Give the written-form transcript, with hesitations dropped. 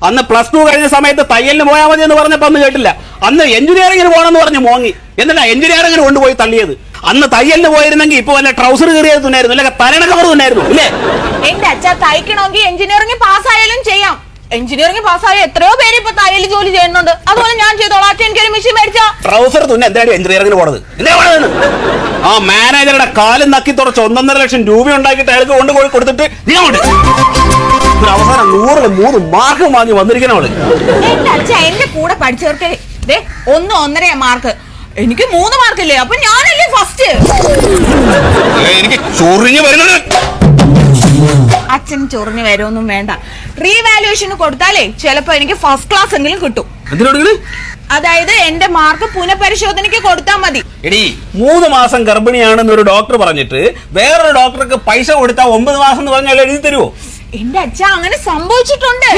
അന്ന് +2 കഴിഞ്ഞ സമയത്ത് തയ്യലിന് പോയാൽ മതി എന്ന് പറഞ്ഞപ്പോ അന്ന് കേട്ടില്ല. അന്ന് എഞ്ചിനീയറിംഗിന് പോകണമെന്ന് പറഞ്ഞ് മോങ്ങി. എന്നിട്ടാ എഞ്ചിനീയറിംഗിന് കൊണ്ടുപോയി തള്ളിയത്. അന്ന് തയ്യലിന് പോയിരുന്നെങ്കിൽ ഇപ്പൊ വല്ല ട്രൗസർ കീറിയത് തുന്നായിരുന്നു, അല്ലെങ്കിൽ തലണ കവർ തുന്നായിരുന്നു ഇല്ലേ? എന്റെ അച്ഛാ, തയ്ക്കണമെങ്കിൽ എഞ്ചിനീയറിംഗ് പാസ്സായാലും ചെയ്യാം. എഞ്ചിനീയറിംഗ് പാസ്സായ എത്രയോ പേര് ഇപ്പൊ തയ്യൽ ജോലി ചെയ്യുന്നുണ്ട്. അതുപോലെ ഞാൻ ചെയ്തോളാം. അച്ഛൻ എനിക്കൊരു മെഷീൻ മേടിച്ചാ. ട്രൗസർ തുന്ന എന്താണ് എഞ്ചിനീയറിംഗിന് പോണത്? ആ മാനേജറുടെ കാലും നക്കി തുടച്ച് 1.5 ലക്ഷം രൂപ ഉണ്ടാക്കിയിട്ട് അയാൾക്ക് കൊണ്ടുപോയി കൊടുത്തിട്ട് ഒരു അവസാനം 100-ൽ 3 മാർക്ക് വാങ്ങി വന്നിരിക്കണവള്. എന്റെ അച്ഛ, എന്റെ കൂടെ പഠിച്ചവർക്ക് 1-1.5 മാർക്ക്, എനിക്ക് 3 മാർക്കില്ലേ? അപ്പൊ ഞാനല്ലേ ഫസ്റ്റ്. എനിക്ക് ചൊറിഞ്ഞു വരുന്നത്. അച്ഛൻ ചൊറിഞ്ഞു വരുമൊന്നും വേണ്ട. റീവാലുവേഷന് കൊടുത്താലേ ചിലപ്പോ എനിക്ക് ഫസ്റ്റ് ക്ലാസ് എങ്കിലും കിട്ടും. അതായത് എന്റെ മാർക്ക് പുനഃപരിശോധനയ്ക്ക് കൊടുത്താൽ മതി. എടി 3 മാസം ഗർഭിണിയാണെന്ന് ഒരു ഡോക്ടർ പറഞ്ഞിട്ട് വേറൊരു ഡോക്ടർക്ക് പൈസ കൊടുത്താൽ 9 മാസം എന്ന് പറഞ്ഞാൽ എഴുതി തരുമോ? എന്റെ അച്ഛ, അങ്ങനെ സംഭവിച്ചിട്ടുണ്ട്.